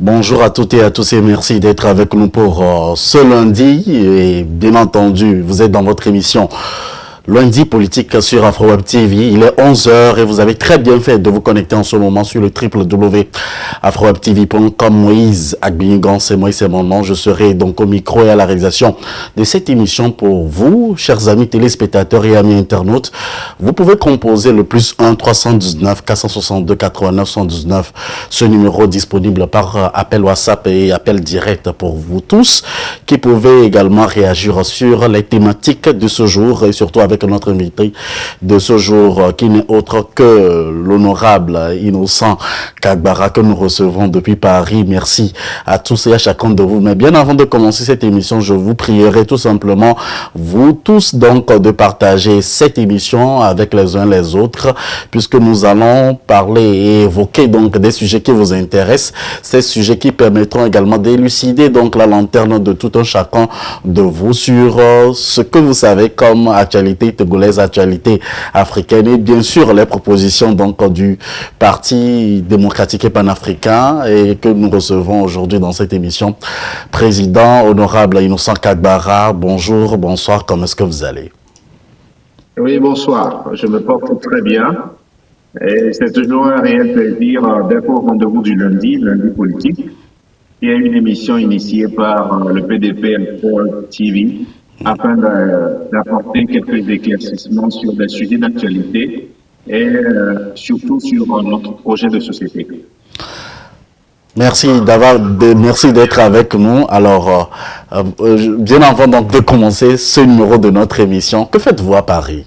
Bonjour à toutes et à tous et merci d'être avec nous pour ce lundi. Et bien entendu, vous êtes dans votre émission Lundi Politique sur AfroWeb TV. Il est 11 h et vous avez très bien fait de vous connecter en ce moment sur le www.afrowebtv.com. Moïse Agbinigan, c'est moi, c'est mon nom. Je serai donc au micro et à la réalisation de cette émission pour vous, chers amis téléspectateurs et amis internautes. Vous pouvez composer le +1 319 462 89 119. Ce numéro disponible par appel WhatsApp et appel direct pour vous tous, qui pouvez également réagir sur les thématiques de ce jour et surtout avec notre invité de ce jour qui n'est autre que l'honorable Innocent Kagbara que nous recevons depuis Paris. Merci à tous et à chacun de vous. Mais bien avant de commencer cette émission, je vous prierai tout simplement, vous tous donc, de partager cette émission avec les uns les autres, puisque nous allons parler et évoquer donc des sujets qui vous intéressent, ces sujets qui permettront également d'élucider donc la lanterne de tout un chacun de vous sur ce que vous savez comme actualité togolaise, actualité africaine et bien sûr les propositions donc du Parti démocratique et panafricain et que nous recevons aujourd'hui dans cette émission. Président honorable Innocent Kagbara, bonjour, bonsoir, comment est-ce que vous allez? Oui, bonsoir, je me porte très bien et c'est toujours un réel plaisir d'être au rendez-vous du lundi politique, qui est une émission initiée par le PDP TV afin d'apporter quelques éclaircissements sur des sujets d'actualité et surtout sur notre projet de société. Merci d'être avec nous. Alors, bien avant donc de commencer ce numéro de notre émission, que faites-vous à Paris?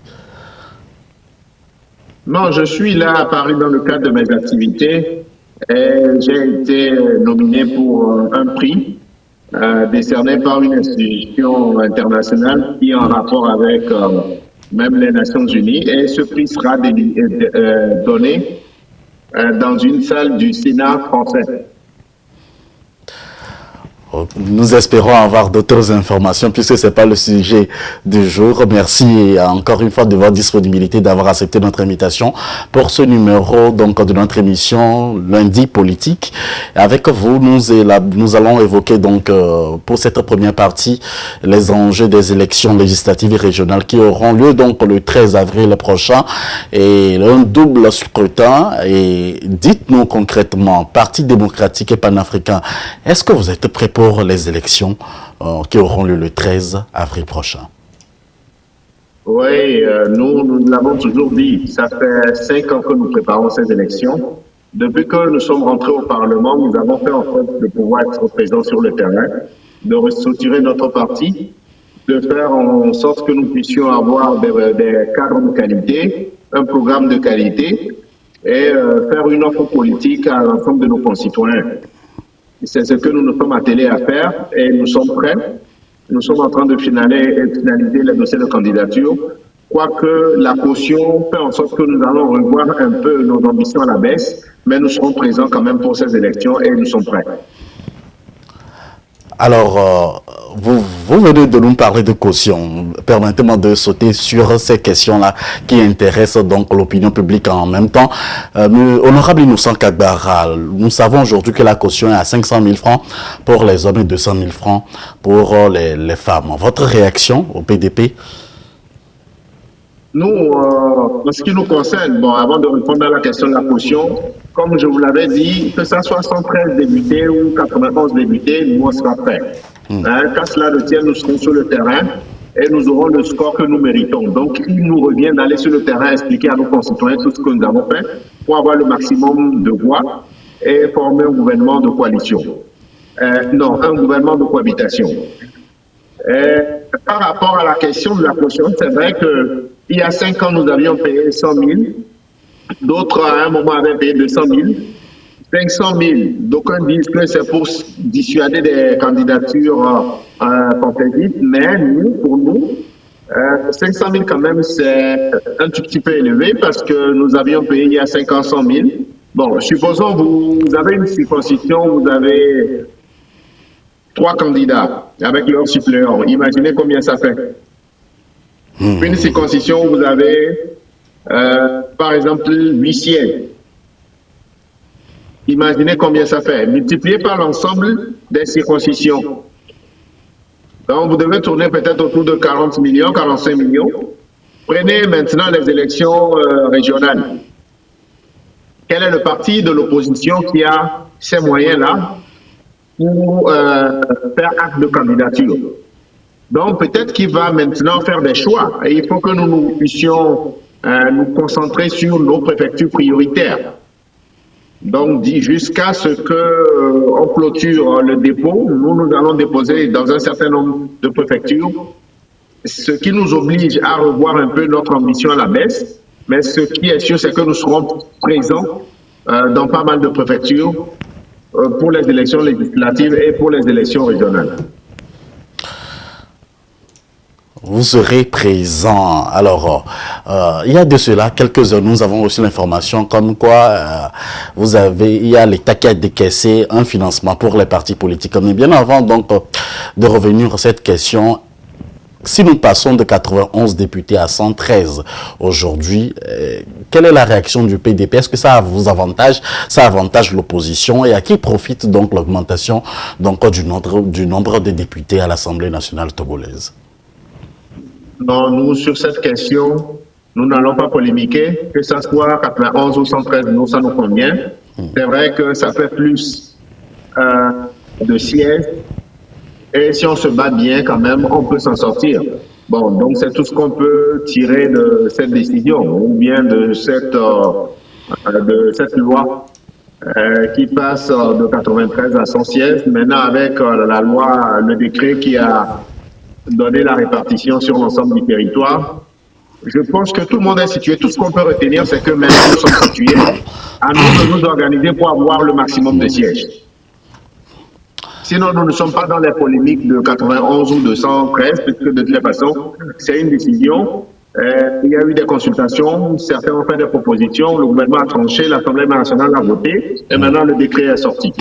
Non, je suis là à Paris dans le cadre de mes activités et j'ai été nominé pour un prix décerné par une institution internationale qui est en rapport avec même les Nations Unies et ce prix sera donné dans une salle du Sénat français. Nous espérons avoir d'autres informations puisque ce n'est pas le sujet du jour. Merci encore une fois de votre disponibilité, d'avoir accepté notre invitation pour ce numéro donc de notre émission Lundi Politique. Avec vous, nous allons évoquer donc pour cette première partie les enjeux des élections législatives et régionales qui auront lieu donc le 13 avril prochain et un double scrutin. Et dites-nous concrètement, Parti démocratique et panafricain, est-ce que vous êtes prêts pour les élections qui auront lieu le 13 avril prochain? Oui, nous l'avons toujours dit. Ça fait 5 ans que nous préparons ces élections. Depuis que nous sommes rentrés au Parlement, nous avons fait en sorte de pouvoir être présents sur le terrain, de restructurer notre parti, de faire en sorte que nous puissions avoir des cadres de qualité, un programme de qualité et faire une offre politique à l'ensemble de nos concitoyens. C'est ce que nous nous sommes attelés à faire et nous sommes prêts. Nous sommes en train de finaliser les dossiers de candidature. Quoique la caution fait en sorte que nous allons revoir un peu nos ambitions à la baisse, mais nous serons présents quand même pour ces élections et nous sommes prêts. Alors, vous venez de nous parler de caution. Permettez-moi de sauter sur ces questions-là qui intéressent donc l'opinion publique en même temps. Honorable Innocent Kagbara, nous savons aujourd'hui que la caution est à 500 000 francs pour les hommes et 200 000 francs pour les femmes. Votre réaction au PDP? Nous, en ce qui nous concerne, bon, avant de répondre à la question de la caution, comme je vous l'avais dit, que ça soit 113 députés ou 91 députés, nous, on sera prêts. Quand cela le tient, nous serons sur le terrain et nous aurons le score que nous méritons. Donc, il nous revient d'aller sur le terrain expliquer à nos concitoyens tout ce que nous avons fait pour avoir le maximum de voix et former un gouvernement de coalition. Non, un gouvernement de cohabitation. Par rapport à la question de la caution, c'est vrai que il y a 5 ans, nous avions payé 100 000. D'autres, à un moment, avaient payé 200 000. 500 000. D'aucuns disent que c'est pour dissuader des candidatures compétitives. Mais nous, pour nous, 500 000 quand même, c'est un tout petit peu élevé parce que nous avions payé il y a 5 ans 100 000. Bon, supposons vous avez une circonscription, vous avez 3 candidats avec leurs suppléants. Imaginez combien ça fait. Une circoncision, vous avez, par exemple, 8 sièges. Imaginez combien ça fait. Multiplié par l'ensemble des circoncisions. Donc, vous devez tourner peut-être autour de 40 millions, 45 millions. Prenez maintenant les élections régionales. Quel est le parti de l'opposition qui a ces moyens-là pour faire acte de candidature? Donc, peut-être qu'il va maintenant faire des choix. Et il faut que nous puissions nous concentrer sur nos préfectures prioritaires. Donc, jusqu'à ce qu'on clôture le dépôt, nous allons déposer dans un certain nombre de préfectures, ce qui nous oblige à revoir un peu notre ambition à la baisse. Mais ce qui est sûr, c'est que nous serons présents dans pas mal de préfectures pour les élections législatives et pour les élections régionales. Vous serez présent. Alors, il y a de cela quelques heures, nous avons reçu l'information comme quoi il y a l'État qui a décaissé un financement pour les partis politiques. Mais bien avant donc de revenir à cette question, si nous passons de 91 députés à 113 aujourd'hui, quelle est la réaction du PDP? Est-ce que ça vous avantage, ça avantage l'opposition, et à qui profite donc l'augmentation du nombre de députés à l'Assemblée nationale togolaise? Non, nous, sur cette question, nous n'allons pas polémiquer, que ce soit 91 ou 113, nous, ça nous convient. C'est vrai que ça fait plus de sièges, et si on se bat bien quand même, on peut s'en sortir. Bon, donc c'est tout ce qu'on peut tirer de cette décision, ou bien de cette loi qui passe de 93 à 100 sièges. Maintenant, avec la loi, le décret qui a donné la répartition sur l'ensemble du territoire, je pense que tout le monde est situé. Tout ce qu'on peut retenir, c'est que maintenant nous sommes situés. À nous de nous organiser pour avoir le maximum de sièges. Sinon, nous ne sommes pas dans les polémiques de 91 ou de 113, puisque de toute façon, c'est une décision. Il y a eu des consultations, certains ont fait des propositions, le gouvernement a tranché, l'Assemblée nationale a voté, et maintenant le décret est sorti.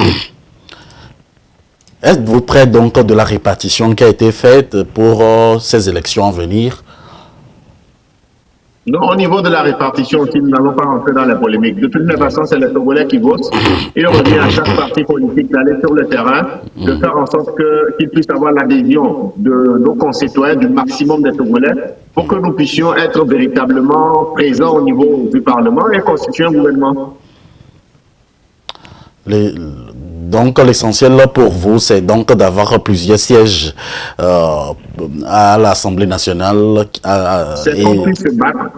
Êtes-vous prêt donc de la répartition qui a été faite pour ces élections à venir? Non, au niveau de la répartition, si nous n'allons pas rentrer dans les polémiques. De toute façon, c'est les Togolais qui votent. Il revient à chaque parti politique d'aller sur le terrain, de faire en sorte qu'ils puissent avoir l'adhésion de nos concitoyens, du maximum des Togolais, pour que nous puissions être véritablement présents au niveau du Parlement et constituer un gouvernement. Donc l'essentiel pour vous, c'est donc d'avoir plusieurs sièges à l'Assemblée nationale. C'est qu'on puisse se battre.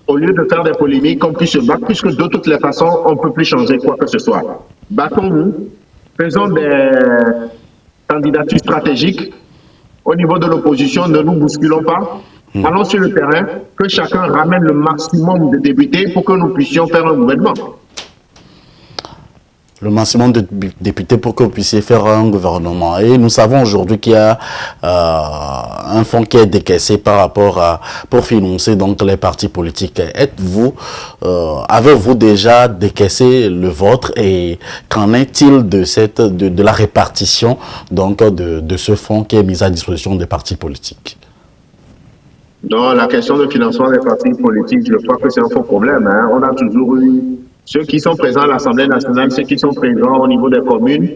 Au lieu de faire des polémiques, qu'on puisse se battre, puisque de toutes les façons, on ne peut plus changer quoi que ce soit. Battons-nous, faisons des candidatures stratégiques. Au niveau de l'opposition, ne nous bousculons pas. Allons sur le terrain, que chacun ramène le maximum de députés pour que nous puissions faire un gouvernement. Le maximum de députés pour que vous puissiez faire un gouvernement. Et nous savons aujourd'hui qu'il y a un fonds qui est décaissé par rapport pour financer donc les partis politiques. Avez-vous déjà décaissé le vôtre, et qu'en est-il de la répartition donc de ce fonds qui est mis à disposition des partis politiques? Non, la question de financement des partis politiques, je crois que c'est un faux problème. Hein. On a toujours eu ceux qui sont présents à l'Assemblée nationale, ceux qui sont présents au niveau des communes,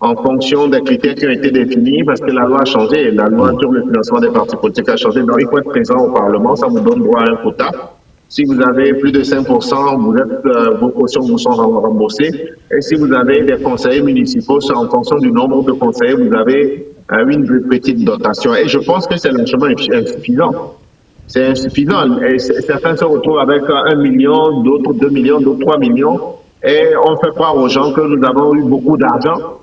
en fonction des critères qui ont été définis, parce que la loi a changé. La loi sur le financement des partis politiques a changé. Donc, il faut être présent au Parlement. Ça vous donne droit à un quota. Si vous avez plus de 5%, vos cautions vous sont remboursées. Et si vous avez des conseillers municipaux, c'est en fonction du nombre de conseillers, vous avez une petite dotation. Et je pense que c'est largement insuffisant. C'est insuffisant. Et certains se retrouvent avec 1 million, d'autres 2 millions, d'autres 3 millions. Et on fait croire aux gens que nous avons eu beaucoup d'argent.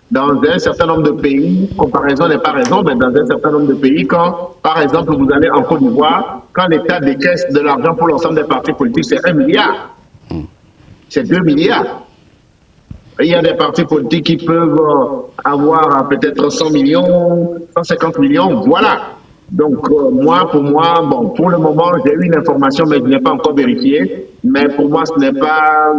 Dans un certain nombre de pays, comparaison n'est pas raison, mais dans un certain nombre de pays, quand, par exemple, vous allez en Côte d'Ivoire, quand l'État décaisse de l'argent pour l'ensemble des partis politiques, c'est 1 milliard. C'est 2 milliards. Il y a des partis politiques qui peuvent avoir peut-être 100 millions, 150 millions, voilà. Donc, pour moi, bon, pour le moment, j'ai eu une information, mais je n'ai pas encore vérifié. Mais pour moi, ce n'est pas...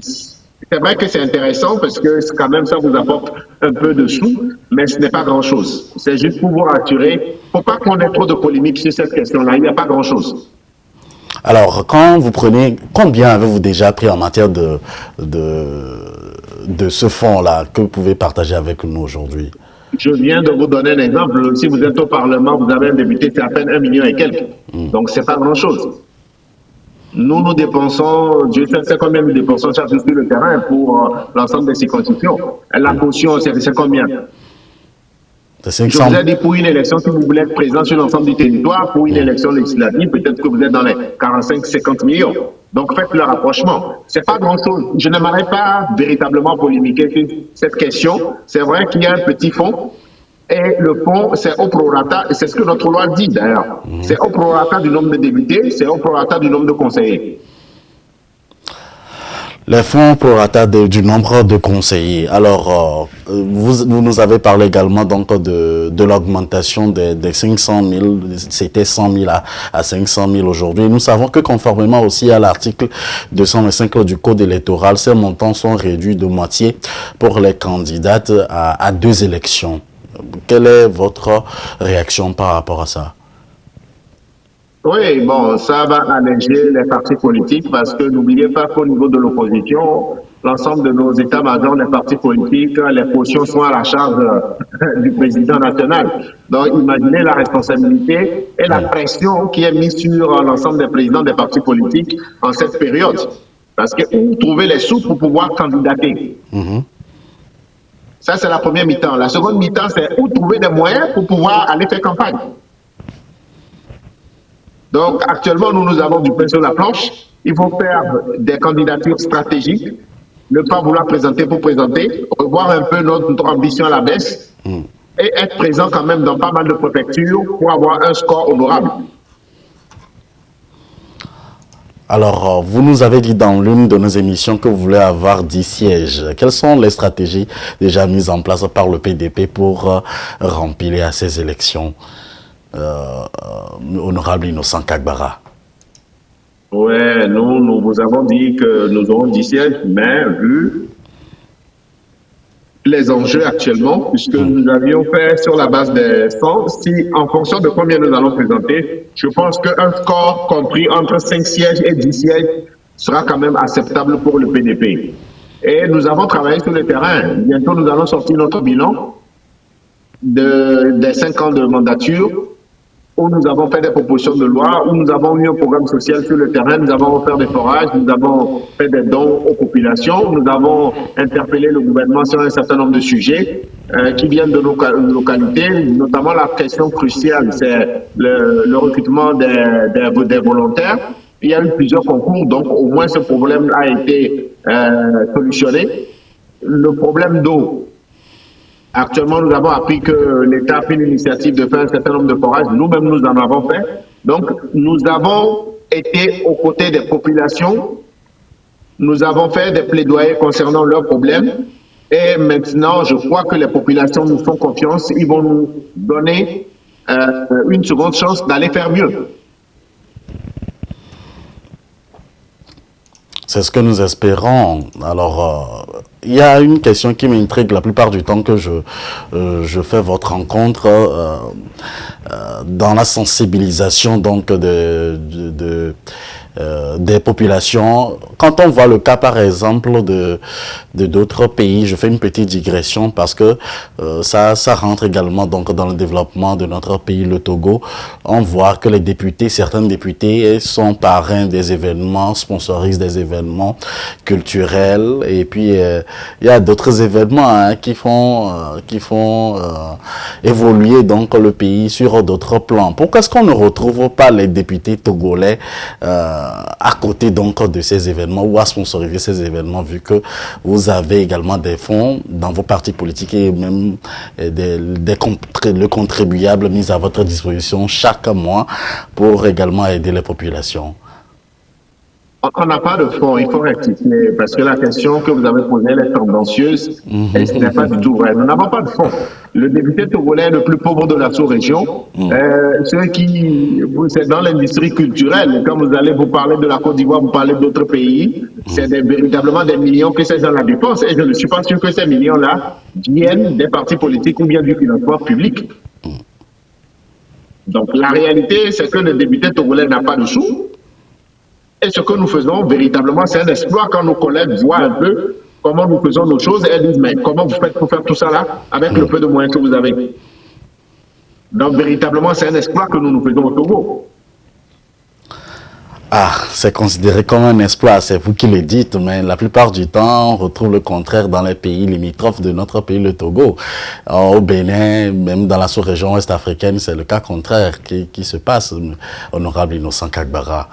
c'est vrai que c'est intéressant parce que quand même, ça vous apporte un peu de sous, mais ce n'est pas grand-chose. C'est juste pour vous rassurer. Il ne faut pas qu'on ait trop de polémiques sur cette question-là. Il n'y a pas grand-chose. Alors, quand vous prenez, combien avez-vous déjà pris en matière de ce fonds-là que vous pouvez partager avec nous aujourd'hui? Je viens de vous donner un exemple. Si vous êtes au Parlement, vous avez un député, c'est à peine 1 million et quelques. Donc, c'est pas grand-chose. Nous dépensons, Dieu sait combien nous dépensons chaque jour sur le terrain pour l'ensemble des circonscriptions. La caution, c'est combien? Je vous ai dit, pour une élection, si vous voulez être présent sur l'ensemble du territoire, pour une élection législative, peut-être que vous êtes dans les 45-50 millions. Donc faites le rapprochement. C'est pas grand-chose. Je n'aimerais pas véritablement polémiquer sur cette question. C'est vrai qu'il y a un petit fonds, et le fonds, c'est au prorata, et c'est ce que notre loi dit d'ailleurs. C'est au prorata du nombre de députés, c'est au prorata du nombre de conseillers. Les fonds prorata du nombre de conseillers. Alors, vous nous avez parlé également donc de l'augmentation des 500 000, c'était 100 000 à 500 000 aujourd'hui. Nous savons que conformément aussi à l'article 225 du Code électoral, ces montants sont réduits de moitié pour les candidates à 2 élections. Quelle est votre réaction par rapport à ça? Oui, bon, ça va alléger les partis politiques parce que n'oubliez pas qu'au niveau de l'opposition, l'ensemble de nos états-majors des partis politiques, les cautions sont à la charge du président national. Donc, imaginez la responsabilité et la pression qui est mise sur l'ensemble des présidents des partis politiques en cette période. Parce que où trouver les sous pour pouvoir candidater? Ça, c'est la première mi-temps. La seconde mi-temps, c'est où trouver des moyens pour pouvoir aller faire campagne. Donc, actuellement, nous avons du pain sur la planche. Il faut faire des candidatures stratégiques, ne pas vouloir présenter pour présenter, revoir un peu notre ambition à la baisse et être présent quand même dans pas mal de préfectures pour avoir un score honorable. Alors, vous nous avez dit dans l'une de nos émissions que vous voulez avoir 10 sièges. Quelles sont les stratégies déjà mises en place par le PDP pour remplir à ces élections? Honorable Innocent Kagbara. Ouais, nous vous avons dit que nous aurons 10 sièges, mais vu les enjeux actuellement, puisque nous avions fait sur la base des 100, si en fonction de combien nous allons présenter, je pense qu'un score compris entre 5 sièges et 10 sièges sera quand même acceptable pour le PDP. Et nous avons travaillé sur le terrain. Bientôt, nous allons sortir notre bilan des 5 ans de mandature, où nous avons fait des propositions de loi, où nous avons mis un programme social sur le terrain, nous avons fait des forages, nous avons fait des dons aux populations, nous avons interpellé le gouvernement sur un certain nombre de sujets qui viennent de nos localités, notamment la question cruciale, c'est le recrutement des volontaires. Il y a eu plusieurs concours, donc au moins ce problème a été solutionné. Le problème d'eau. Actuellement, nous avons appris que l'État a pris l'initiative de faire un certain nombre de forages. Nous-mêmes, nous en avons fait. Donc, nous avons été aux côtés des populations. Nous avons fait des plaidoyers concernant leurs problèmes. Et maintenant, je crois que les populations nous font confiance. Ils vont nous donner une seconde chance d'aller faire mieux. C'est ce que nous espérons. Alors, il y a une question qui m'intrigue la plupart du temps que je fais votre rencontre dans la sensibilisation donc des populations. Quand on voit le cas par exemple de d'autres pays, je fais une petite digression parce que ça rentre également donc dans le développement de notre pays, le Togo. On voit que les députés, certains députés sont parrains des événements, sponsorisent des événements culturels, et puis il y a d'autres événements qui font évoluer donc le pays sur d'autres plans. Pourquoi est-ce qu'on ne retrouve pas les députés togolais à côté donc de ces événements ou à sponsoriser ces événements, vu que vous avez également des fonds dans vos partis politiques et même le contribuable mis à votre disposition chaque mois pour également aider les populations? On n'a pas de fonds, il faut rectifier, parce que la question que vous avez posée, elle est tendancieuse, et ce n'est pas du tout vrai. Nous n'avons pas de fonds. Le député togolais est le plus pauvre de la sous-région. C'est dans l'industrie culturelle. Quand vous allez vous parler de la Côte d'Ivoire, vous parlez d'autres pays, c'est véritablement des millions que ces gens-là dépensent, et je ne suis pas sûr que ces millions-là viennent des partis politiques ou bien du financement public. Donc la réalité, c'est que le député togolais n'a pas de sous. Et ce que nous faisons, véritablement, c'est un exploit quand nos collègues voient un peu comment nous faisons nos choses et elles disent, mais comment vous faites pour faire tout ça là avec le peu de moyens que vous avez? Donc, véritablement, c'est un exploit que nous faisons au Togo. Ah, c'est considéré comme un exploit, c'est vous qui le dites, mais la plupart du temps, on retrouve le contraire dans les pays limitrophes de notre pays, le Togo. Au Bénin, même dans la sous-région ouest-africaine, c'est le cas contraire qui se passe, honorable Innocent Kagbara.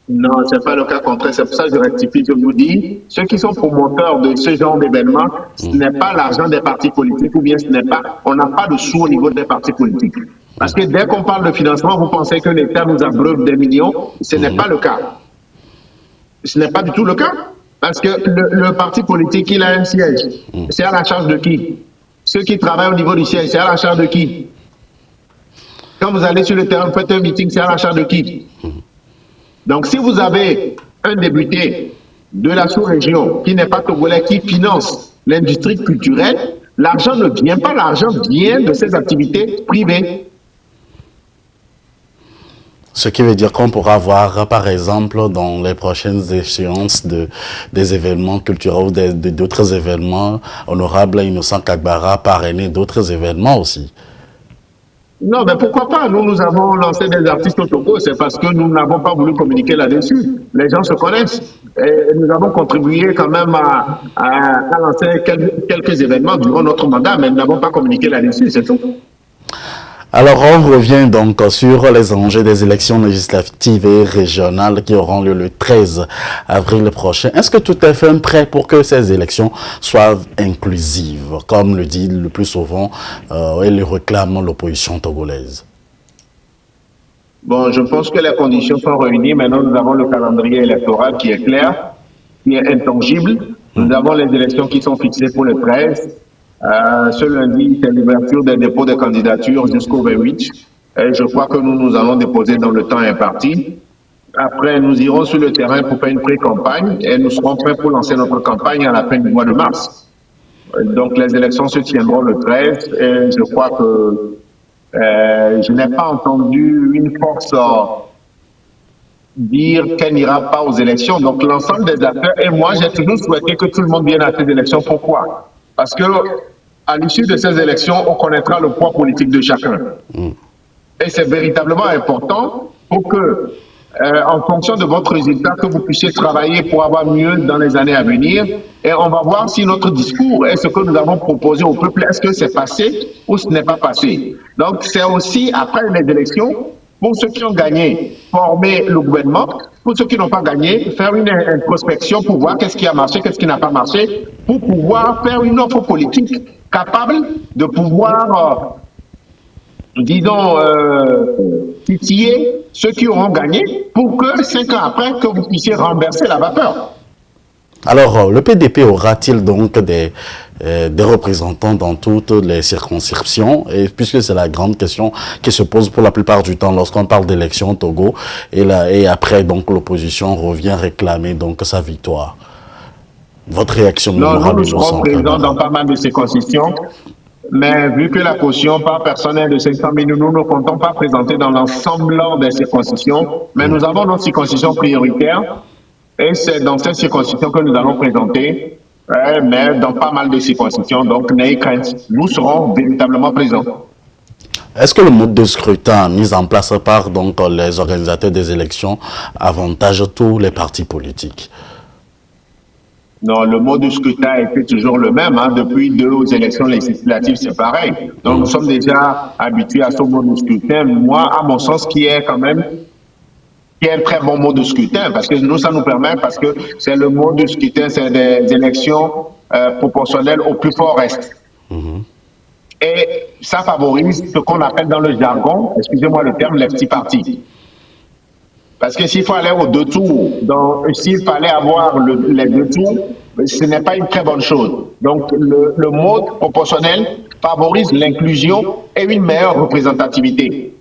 Non, ce n'est pas le cas contraire. C'est pour ça que je rectifie. Je vous dis, ceux qui sont promoteurs de ce genre d'événements, ce n'est pas l'argent des partis politiques ou bien ce n'est pas, on n'a pas de sous au niveau des partis politiques. Parce que dès qu'on parle de financement, vous pensez que l'État nous abreuve des millions. Ce n'est pas le cas. Ce n'est pas du tout le cas. Parce que le parti politique, il a un siège. C'est à la charge de qui? Ceux qui travaillent au niveau du siège, c'est à la charge de qui? Quand vous allez sur le terrain, vous faites un meeting, c'est à la charge de qui? Donc, si vous avez un député de la sous-région qui n'est pas togolais, qui finance l'industrie culturelle, l'argent ne vient pas, l'argent vient de ses activités privées. Ce qui veut dire qu'on pourra voir, par exemple, dans les prochaines échéances des événements culturels ou d'autres événements, honorable Innocent Kagbara parrainer d'autres événements aussi. Non, mais pourquoi pas? Nous avons lancé des artistes au Togo, c'est parce que nous n'avons pas voulu communiquer là-dessus. Les gens se connaissent. Et nous avons contribué quand même à lancer quelques événements durant notre mandat, mais nous n'avons pas communiqué là-dessus, c'est tout. Alors, on revient donc sur les enjeux des élections législatives et régionales qui auront lieu le 13 avril prochain. Est-ce que tout est fait prêt pour que ces élections soient inclusives, comme le dit le plus souvent et le réclame l'opposition togolaise? Bon, je pense que les conditions sont réunies. Maintenant, nous avons le calendrier électoral qui est clair, qui est intangible. Nous avons les élections qui sont fixées pour le 13. Ce lundi, c'est l'ouverture des dépôts de candidatures jusqu'au 28. Et je crois que nous allons déposer dans le temps imparti. Après, nous irons sur le terrain pour faire une pré-campagne et nous serons prêts pour lancer notre campagne à la fin du mois de mars. Donc, les élections se tiendront le 13 et je crois que je n'ai pas entendu une force dire qu'elle n'ira pas aux élections. Donc, l'ensemble des acteurs, et moi, j'ai toujours souhaité que tout le monde vienne à ces élections. Pourquoi? Parce que à l'issue de ces élections, on connaîtra le poids politique de chacun. Et c'est véritablement important pour que, en fonction de votre résultat, que vous puissiez travailler pour avoir mieux dans les années à venir. Et on va voir si notre discours et ce que nous avons proposé au peuple, est-ce que c'est passé ou ce n'est pas passé. Donc, c'est aussi, après les élections, pour ceux qui ont gagné, former le gouvernement. Pour ceux qui n'ont pas gagné, faire une introspection pour voir qu'est-ce qui a marché, qu'est-ce qui n'a pas marché, pour pouvoir faire une offre politique capable de pouvoir, disons, titiller ceux qui auront gagné pour que 5 ans après, que vous puissiez renverser la vapeur. Alors, le PDP aura-t-il donc des représentants dans toutes les circonscriptions, et puisque c'est la grande question qui se pose pour la plupart du temps lorsqu'on parle d'élections au Togo, et après donc l'opposition revient réclamer donc sa victoire. Votre réaction? Non, nous serons présents dans pas mal de circonscriptions, mais vu que la caution par personne est de 500 000, nous ne comptons pas présenter dans l'ensemble des circonscriptions, mais nous avons nos circonscriptions prioritaires, et c'est dans ces circonscriptions que nous allons présenter, mais dans pas mal de circonscriptions, donc n'ayez crainte, nous serons véritablement présents. Est-ce que le mode de scrutin mis en place par donc les organisateurs des élections avantage tous les partis politiques? Non, le mode de scrutin était toujours le même. Depuis 2 élections législatives, c'est pareil. Donc, nous sommes déjà habitués à ce mode de scrutin. Moi, à mon sens, qui est quand même un très bon mode de scrutin, parce que nous, ça nous permet, parce que c'est le mode de scrutin, c'est des élections proportionnelles au plus fort reste. Et ça favorise ce qu'on appelle dans le jargon, excusez-moi le terme, les petits partis. Parce que s'il faut aller aux 2 tours, s'il fallait avoir les 2 tours, ce n'est pas une très bonne chose. Donc, le mode proportionnel favorise l'inclusion et une meilleure représentativité.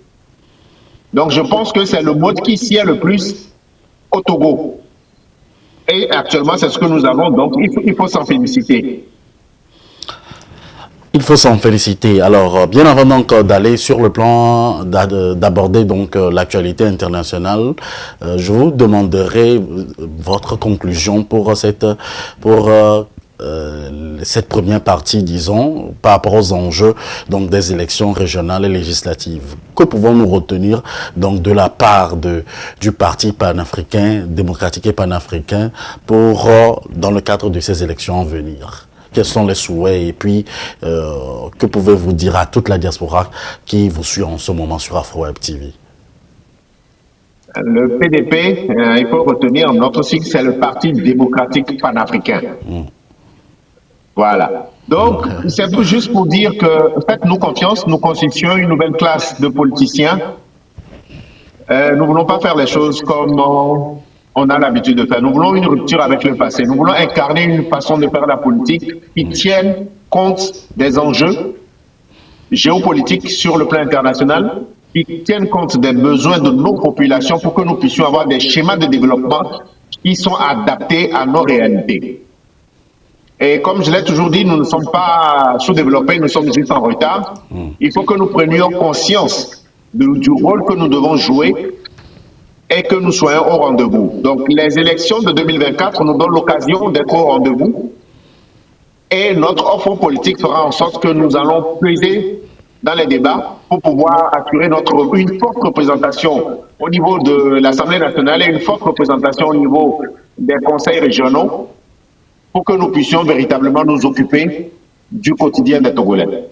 Donc, je pense que c'est le mode qui sied le plus au Togo. Et actuellement, c'est ce que nous avons, donc il faut s'en féliciter. Il faut s'en féliciter. Alors, bien avant donc d'aller sur le plan, d'aborder donc l'actualité internationale, je vous demanderai votre conclusion pour cette première partie, disons, par rapport aux enjeux donc des élections régionales et législatives. Que pouvons-nous retenir donc de la part du parti panafricain, démocratique et panafricain pour dans le cadre de ces élections à venir? Quels sont les souhaits et puis que pouvez-vous dire à toute la diaspora qui vous suit en ce moment sur AfroWeb TV? Le PDP, il faut retenir notre sigle, c'est le Parti démocratique panafricain. Voilà. Donc, c'est tout juste pour dire que, faites-nous confiance, nous constituons une nouvelle classe de politiciens. Nous ne voulons pas faire les choses comme on a l'habitude de faire. Nous voulons une rupture avec le passé. Nous voulons incarner une façon de faire la politique qui tienne compte des enjeux géopolitiques sur le plan international, qui tienne compte des besoins de nos populations pour que nous puissions avoir des schémas de développement qui sont adaptés à nos réalités. Et comme je l'ai toujours dit, nous ne sommes pas sous-développés, nous sommes juste en retard. Il faut que nous prenions conscience du rôle que nous devons jouer et que nous soyons au rendez-vous. Donc les élections de 2024 nous donnent l'occasion d'être au rendez-vous et notre offre politique fera en sorte que nous allons peser dans les débats pour pouvoir assurer une forte représentation au niveau de l'Assemblée nationale et une forte représentation au niveau des conseils régionaux pour que nous puissions véritablement nous occuper du quotidien des Togolais.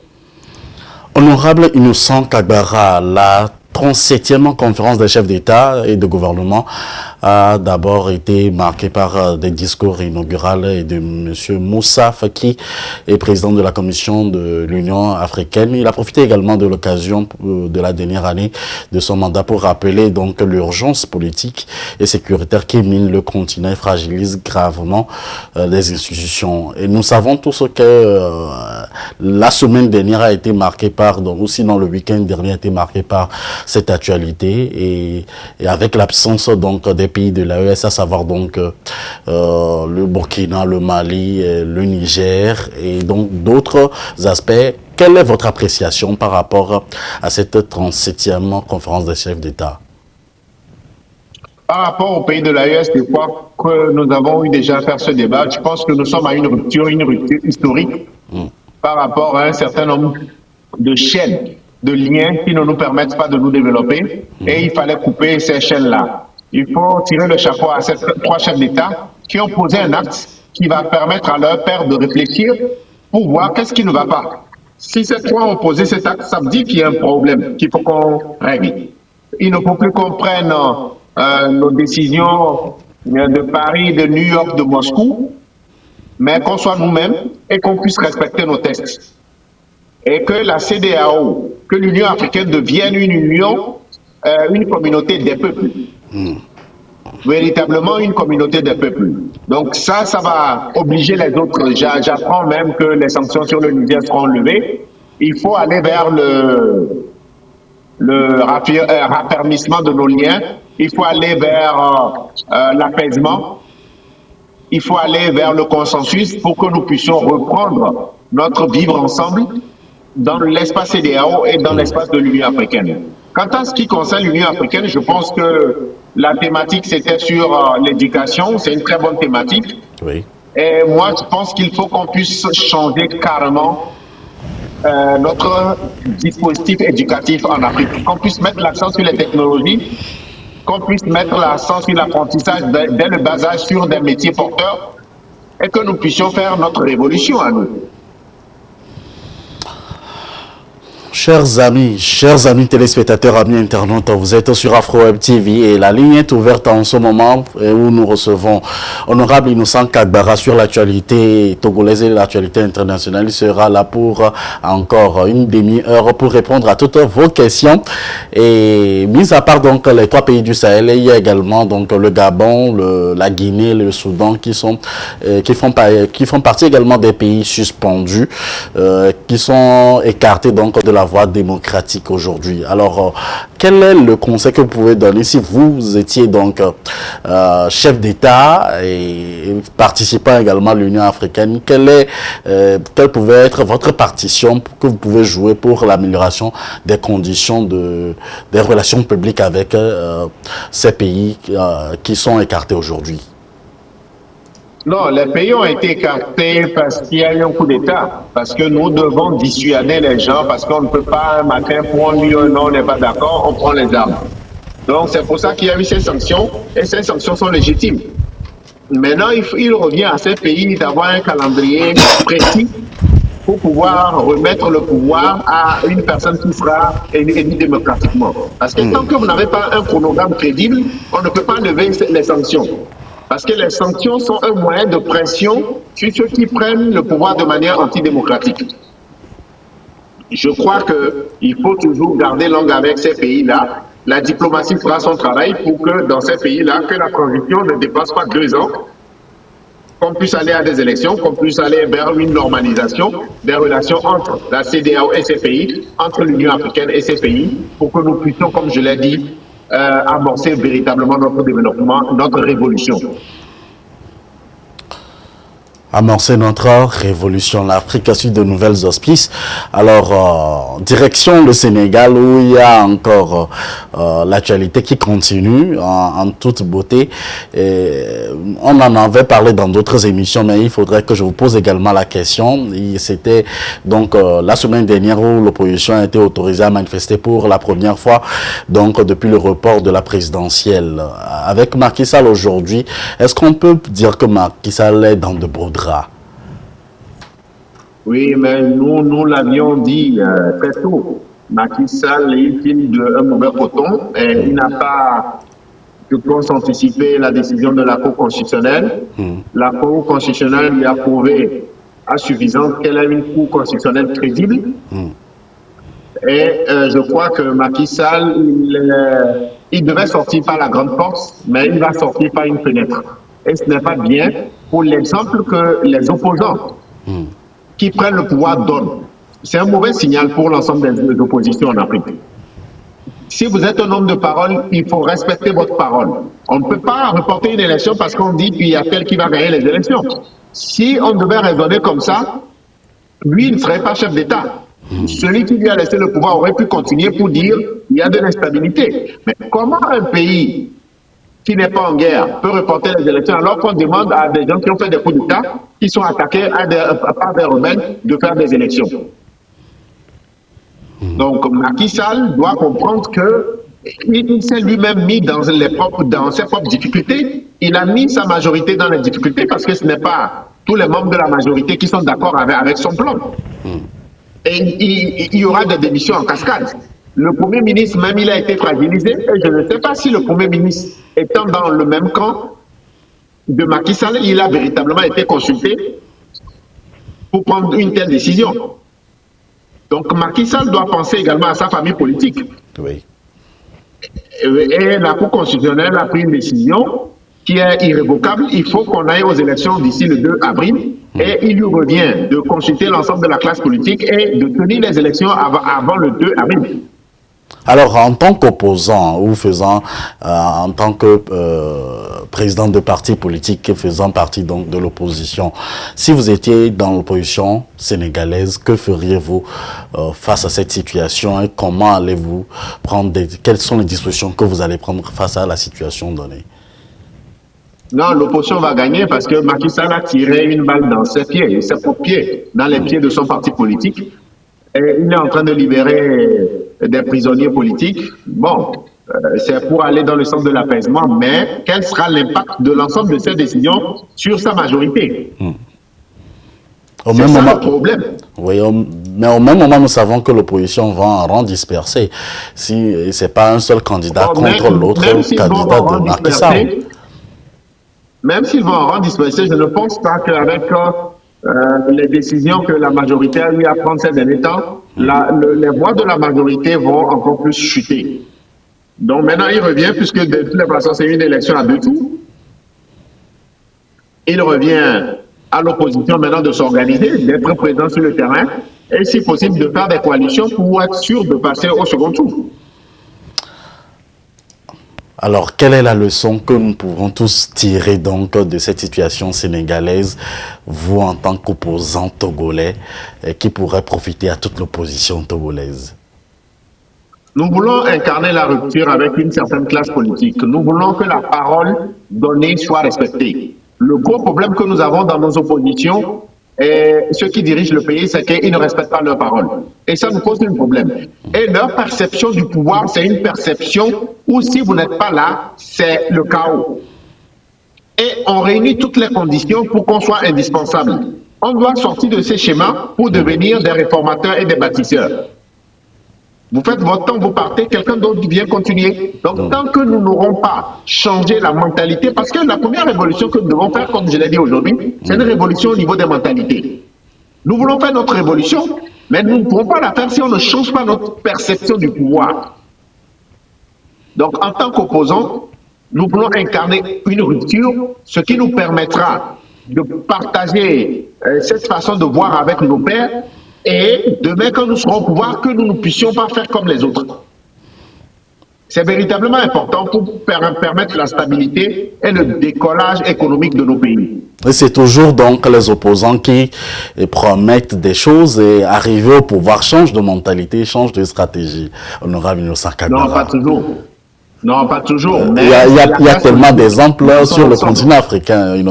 Honorable Innocent Kagbara, la 37e conférence des chefs d'État et de gouvernement a d'abord été marquée par des discours inauguraux et de M. Moussa Faki, est président de la Commission de l'Union africaine. Il a profité également de l'occasion de la dernière année de son mandat pour rappeler donc l'urgence politique et sécuritaire qui mine le continent et fragilise gravement les institutions. Et nous savons tous que la semaine dernière a été marquée par, donc aussi dans le week-end dernier a été marqué par cette actualité et avec l'absence donc des pays de l'AES, à savoir donc le Burkina, le Mali, le Niger et donc d'autres aspects. Quelle est votre appréciation par rapport à cette 37e conférence des chefs d'État? Par rapport aux pays de l'AES, je crois que nous avons eu déjà à faire ce débat. Je pense que nous sommes à une rupture historique par rapport à un certain nombre de chaînes, de liens qui ne nous permettent pas de nous développer et il fallait couper ces chaînes-là. Il faut tirer le chapeau à ces trois chefs d'État qui ont posé un acte qui va permettre à leur père de réfléchir pour voir qu'est-ce qui ne va pas. Si ces trois ont posé cet acte, ça veut dire qu'il y a un problème qu'il faut qu'on règle. Il ne faut plus qu'on prenne nos décisions de Paris, de New York, de Moscou, mais qu'on soit nous-mêmes et qu'on puisse respecter nos textes. Et que la CEDEAO, que l'Union africaine devienne une union, une communauté des peuples. Véritablement une communauté des peuples. Donc ça va obliger les autres. J'apprends même que les sanctions sur le Niger seront levées. Il faut aller vers le raffermissement de nos liens. Il faut aller vers l'apaisement. Il faut aller vers le consensus pour que nous puissions reprendre notre vivre ensemble dans l'espace CEDEAO et dans l'espace de l'Union africaine. Quant à ce qui concerne l'Union africaine, je pense que la thématique c'était sur l'éducation, c'est une très bonne thématique. Oui. Et moi, je pense qu'il faut qu'on puisse changer carrément notre dispositif éducatif en Afrique, qu'on puisse mettre l'accent sur les technologies, qu'on puisse mettre l'accent sur l'apprentissage dès le bas âge sur des métiers porteurs et que nous puissions faire notre révolution à nous. Chers amis téléspectateurs, amis internautes, vous êtes sur AfroWeb TV et la ligne est ouverte en ce moment où nous recevons Honorable Innocent Kagbara sur l'actualité togolaise et l'actualité internationale. Il sera là pour encore une demi-heure pour répondre à toutes vos questions. Et mis à part donc les trois pays du Sahel, il y a également donc le Gabon, la Guinée, le Soudan qui font partie également des pays suspendus, qui sont écartés donc de la la voie démocratique aujourd'hui. Alors, quel est le conseil que vous pouvez donner si vous étiez donc chef d'État et participant également à l'Union africaine? Quelle pouvait être votre partition que vous pouvez jouer pour l'amélioration des conditions des relations publiques avec ces pays qui sont écartés aujourd'hui? Non, les pays ont été écartés parce qu'il y a eu un coup d'État, parce que nous devons dissuader les gens, parce qu'on ne peut pas un matin pour dire non, on n'est pas d'accord, on prend les armes. Donc c'est pour ça qu'il y a eu ces sanctions, et ces sanctions sont légitimes. Maintenant, il revient à ces pays d'avoir un calendrier précis pour pouvoir remettre le pouvoir à une personne qui sera élue démocratiquement. Parce que tant que vous n'avez pas un chronogramme crédible, on ne peut pas lever les sanctions. Parce que les sanctions sont un moyen de pression sur ceux qui prennent le pouvoir de manière antidémocratique. Je crois qu'il faut toujours garder langue avec ces pays-là. La diplomatie fera son travail pour que dans ces pays-là, que la transition ne dépasse pas 2 ans, qu'on puisse aller à des élections, qu'on puisse aller vers une normalisation des relations entre la CEDEAO et ces pays, entre l'Union africaine et ces pays, pour que nous puissions, comme je l'ai dit, amorcer véritablement notre développement, notre révolution. Amorcer notre révolution. L'Afrique a su de nouvelles auspices. Alors, direction le Sénégal où il y a encore l'actualité qui continue en toute beauté. Et on en avait parlé dans d'autres émissions, mais il faudrait que je vous pose également la question. C'était donc la semaine dernière où l'opposition a été autorisée à manifester pour la première fois, donc depuis le report de la présidentielle. Avec Macky Sall aujourd'hui, est-ce qu'on peut dire que Macky Sall est dans de beaux draps? Oui, mais nous l'avions dit très tôt. Macky Sall est un mauvais coton et il n'a pas, je pense, anticipé la décision de la Cour constitutionnelle. La Cour constitutionnelle lui a prouvé à suffisance qu'elle a une Cour constitutionnelle crédible. Et je crois que Macky Sall, il devait sortir par la grande force, mais il va sortir par une fenêtre. Et ce n'est pas bien pour l'exemple que les opposants qui prennent le pouvoir donnent. C'est un mauvais signal pour l'ensemble des oppositions en Afrique. Si vous êtes un homme de parole, il faut respecter votre parole. On ne peut pas reporter une élection parce qu'on dit qu'il y a tel qui va gagner les élections. Si on devait raisonner comme ça, lui, il ne serait pas chef d'État. Celui qui lui a laissé le pouvoir aurait pu continuer pour dire qu'il y a de l'instabilité. Mais comment un pays qui n'est pas en guerre peut reporter les élections alors qu'on demande à des gens qui ont fait des coups d'État, qui sont attaqués par des rebelles, de faire des élections? Donc Macky Sall doit comprendre qu'il s'est lui-même mis dans ses propres difficultés. Il a mis sa majorité dans les difficultés parce que ce n'est pas tous les membres de la majorité qui sont d'accord avec son plan. Et il y aura des démissions en cascade. Le Premier ministre, même, il a été fragilisé. Et je ne sais pas si le Premier ministre, étant dans le même camp de Macky Sall, il a véritablement été consulté pour prendre une telle décision. Donc Macky Sall doit penser également à sa famille politique. Oui. Et la Cour constitutionnelle a pris une décision qui est irrévocable. Il faut qu'on aille aux élections d'ici le 2 avril. Et il lui revient de consulter l'ensemble de la classe politique et de tenir les élections avant le 2 avril. Alors, en tant qu'opposant ou en tant que président de parti politique faisant partie donc de l'opposition, si vous étiez dans l'opposition sénégalaise, que feriez-vous face à cette situation et comment allez-vous quelles sont les dispositions que vous allez prendre face à la situation donnée? Non, l'opposition va gagner parce que Macky Sall a tiré une balle dans ses pieds, ses propres pieds, dans les pieds de son parti politique. Et il est en train de libérer des prisonniers politiques. Bon, c'est pour aller dans le sens de l'apaisement, mais quel sera l'impact de l'ensemble de ces décisions sur sa majorité? C'est ça le problème. Oui, mais au même moment, nous savons que l'opposition va en rang dispersé. Si ce n'est pas un seul candidat contre l'autre candidat de Macky Sall. Même s'ils vont en rang dispersé, je ne pense pas qu'avec les décisions que la majorité a eu à prendre ces derniers temps, les voix de la majorité vont encore plus chuter. Donc maintenant, il revient, puisque de toute façon, c'est une élection à 2 tours. Il revient à l'opposition maintenant de s'organiser, d'être présent sur le terrain et si possible de faire des coalitions pour être sûr de passer au second tour. Alors, quelle est la leçon que nous pouvons tous tirer donc de cette situation sénégalaise, vous en tant qu'opposant togolais, qui pourrait profiter à toute l'opposition togolaise? Nous voulons incarner la rupture avec une certaine classe politique. Nous voulons que la parole donnée soit respectée. Le gros problème que nous avons dans nos oppositions, et ceux qui dirigent le pays, c'est qu'ils ne respectent pas leur parole. Et ça nous pose un problème. Et leur perception du pouvoir, c'est une perception où si vous n'êtes pas là, c'est le chaos. Et on réunit toutes les conditions pour qu'on soit indispensable. On doit sortir de ces schémas pour devenir des réformateurs et des bâtisseurs. Vous faites votre temps, vous partez, quelqu'un d'autre vient continuer. Donc, tant que nous n'aurons pas changé la mentalité, parce que la première révolution que nous devons faire, comme je l'ai dit aujourd'hui, c'est une révolution au niveau des mentalités. Nous voulons faire notre révolution, mais nous ne pourrons pas la faire si on ne change pas notre perception du pouvoir. Donc, en tant qu'opposants, nous voulons incarner une rupture, ce qui nous permettra de partager cette façon de voir avec nos pairs, et demain, quand nous serons au pouvoir, que nous ne puissions pas faire comme les autres. C'est véritablement important pour permettre la stabilité et le décollage économique de nos pays. Et c'est toujours donc les opposants qui promettent des choses et arriver au pouvoir changent de mentalité, changent de stratégie. Honorable Innocent Kagbara. Non, pas toujours. Non, pas toujours. Il y a tellement d'exemples sur le continent africain,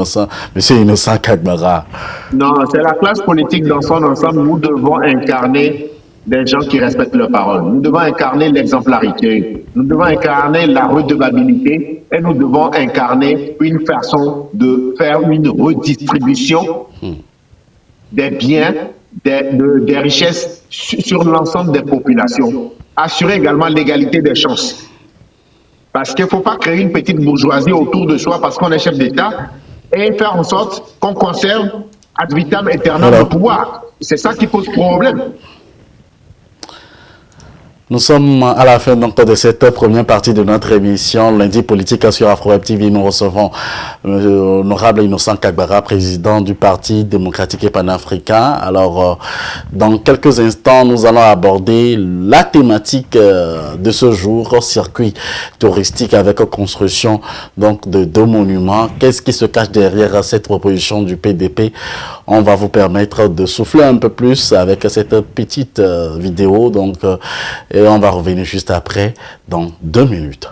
Monsieur Innocent Kagbara. Non, c'est la classe politique dans son ensemble. Nous devons incarner des gens qui respectent leurs paroles. Nous devons incarner l'exemplarité. Nous devons incarner la redevabilité. Et nous devons incarner une façon de faire une redistribution des biens, des richesses sur l'ensemble des populations. Assurer également l'égalité des chances. Parce qu'il ne faut pas créer une petite bourgeoisie autour de soi parce qu'on est chef d'État et faire en sorte qu'on conserve ad vitam aeternam le pouvoir. C'est ça qui pose problème. Nous sommes à la fin donc de cette première partie de notre émission Lundi Politique sur Afro-Web TV. Nous recevons l'honorable Innocent Kagbara, président du Parti démocratique et panafricain. Alors, dans quelques instants, nous allons aborder la thématique de ce jour, circuit touristique avec construction donc de 2 monuments. Qu'est-ce qui se cache derrière cette proposition du PDP? On va vous permettre de souffler un peu plus avec cette petite vidéo. Donc, et on va revenir juste après, dans 2 minutes.